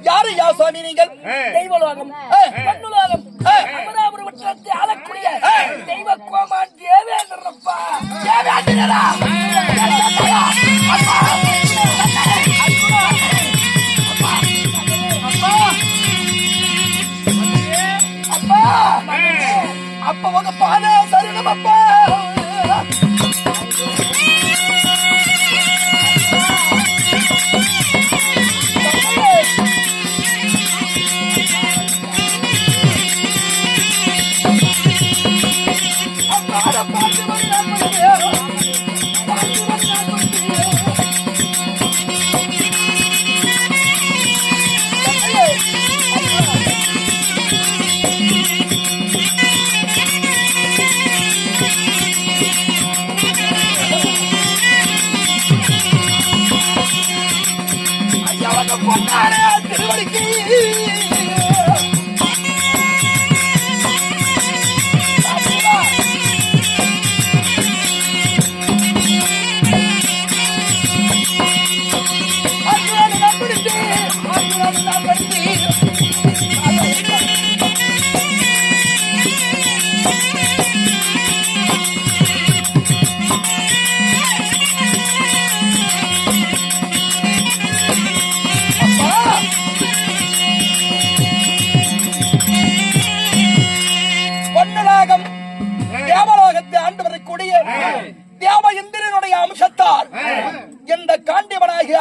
யாரு யா சுவாமி நீங்கள்? தெய்வலோகம் மண்ணுலோகம் அமராபுரத்தை ஆளக்கூடிய தெய்வ கோமான் தேவேந்திரப்பா. தேவேந்திரா அப்ப உங்க பாத சரியில்லை அப்பா.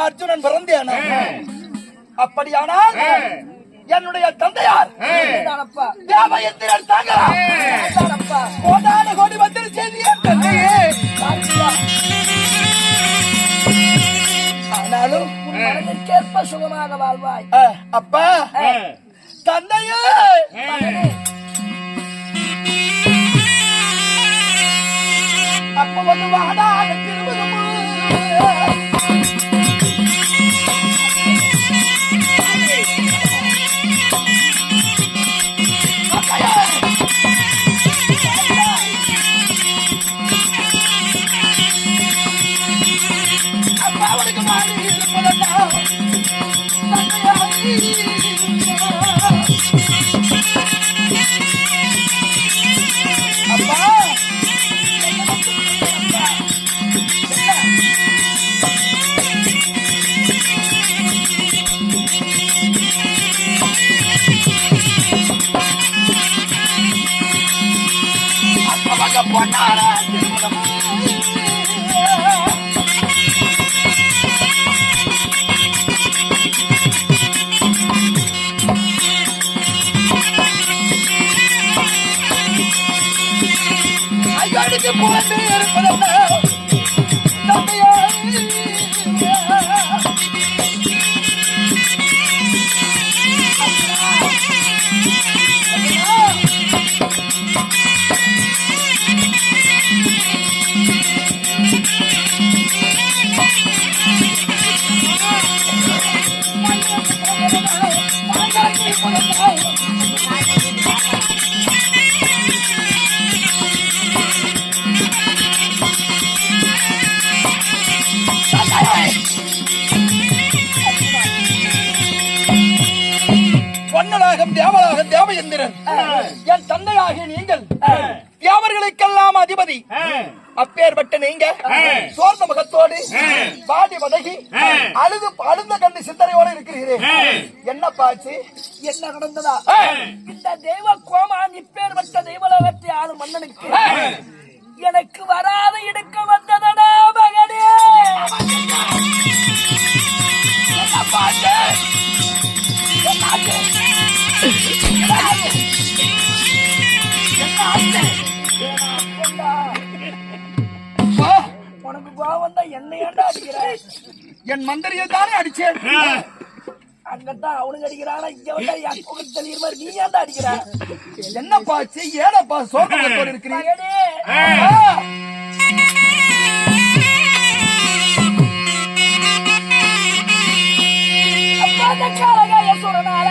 அர்ஜுனன் பிறந்தேன். அப்படியானால் என்னுடைய தந்தையார் தேவயந்திரன் தாங்கப்பா. கோடான கோடி மந்திர செய்தியே தந்தையே. ஆனாலும் கேட்ப சுகமாக வாழ்வாய். அப்பா தந்தையே அப்ப வந்து வாடாக திரும்பும் தேவயந்திரன் என் தந்தையாகிய நீங்கள் தேவர்களுக்கெல்லாம் அதிபதி. அப்பேற்பட்ட நீங்க சோர்ந்த முகத்தோடு பாடி வதகி அழுந்த கண்டு சிந்தனையோடு இருக்கிறீர்கள். என்ன பாச்சு? என்ன நடந்ததா? இந்த தெய்வ கோமான் இப்பேற்பட்ட தெய்வலோகத்தை ஆளும் மன்னனுக்கு எனக்கு வராத இடுக்க வந்ததடா மகனே. என்ன பாட்டு? என்ன ஆச்சு? என்ன ஆச்சு? என்ன ஆச்சு? உனக்கு கோவம் தான் என்ன ஏண்டா அடிக்கிற? என் மந்திரியை தானே அடிச்சேன். அங்கத்தான் அவனுங்க அடிக்கிறானா, இங்க வந்தா என் புகழ் தெளிகிற மாதிரி நீ ஏண்டா அடிக்கிற? என்ன பாச்சு? ஏனப்பா சோர்ந்து இருக்கிறீங்க? அப்பா அந்த காலகாய சொல்றனால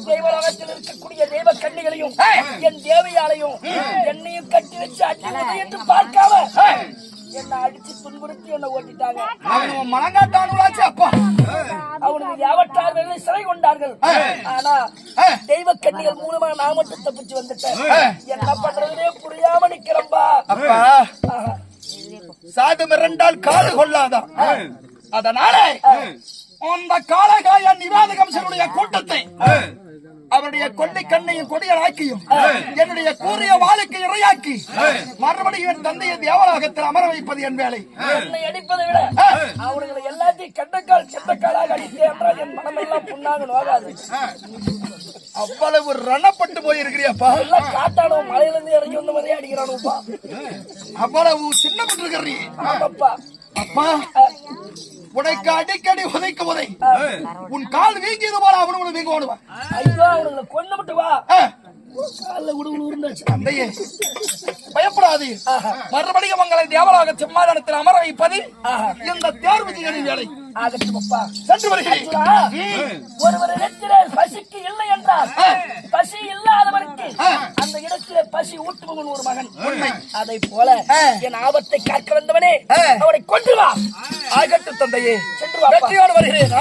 தெய்வலோகத்தில் இருக்கக்கூடிய தெய்வ கண்ணிகளையும் என் தேவையாலையும் என்னையும் கட்டி வச்சு அடிப்பது என்று பார்க்காம என்ன அடிச்சு துன்புறுத்தி என்ன ஓட்டிட்டாங்க. அவனுக்கு யாவற்றார்கள் சிறை கொண்டார்கள். ஆனா தெய்வ கண்ணிகள் மூலமா நான் மட்டும் தப்பிச்சு வந்துட்டேன். என்ன பண்றதுனே புரியாம நிக்கிறம்பா. சாது மிரண்டால் காடு கொள்ளாதான். அதனால அந்த காலகாய நிவாதகம்சனுடைய கூட்டத்தை அவருடைய கொள்ளை கண்ணையும் கொடிய ஆக்கியும் என்னுடைய கூறிய வாளுக்கு இரையாக்கி மறுபடியும் என் தந்தையை தேவலோகத்தில் அமர வைப்பது என் வேலை. என்னை அடிப்பதை விட அவர்களை எல்லாத்தையும் கண்டக்கால் செந்தக்காலாக அடித்தே என்றால் என் மனமெல்லாம் புண்ணாக நோகாது. அவ்வளவு ரணப்பட்டு போயிருக்கிறியப்பா. எல்லாம் காட்டானோ மலையிலிருந்து இறங்கி வந்த மாதிரியே அடிக்கிறானோப்பா. அவ்வளவு சின்னப்பட்டு இருக்கிறீ. ஆமாப்பா. அப்பா உனக்கு அடிக்கடி உதைக்க உதை உன் கால் வீங்கியது போல அவனு வீங்க ஓடுவான். ஐயோ அவனுங்களை கொண்டு விட்டு வா. தந்தையே பயப்படாது. மறுபடியும் உங்களை தேவலோக சிம்மாசனத்தில் அமர வைப்பது இந்த தேர்வுகளின் வேலை. சென்று வருகிறேன். ஒருவரிடத்திலே பசிக்கு இல்லை என்றால் பசி இல்லாதவருக்கு அந்த இடத்திலே பசி ஊட்டுபவன் ஒரு மகன். உண்மை. அதை போல என் ஆபத்தை காக்க வந்தவனே அவனை கொண்டு வா. ஆகட்டும் தந்தையே. சென்று வா. வெற்றியோடு வருகிறேன்.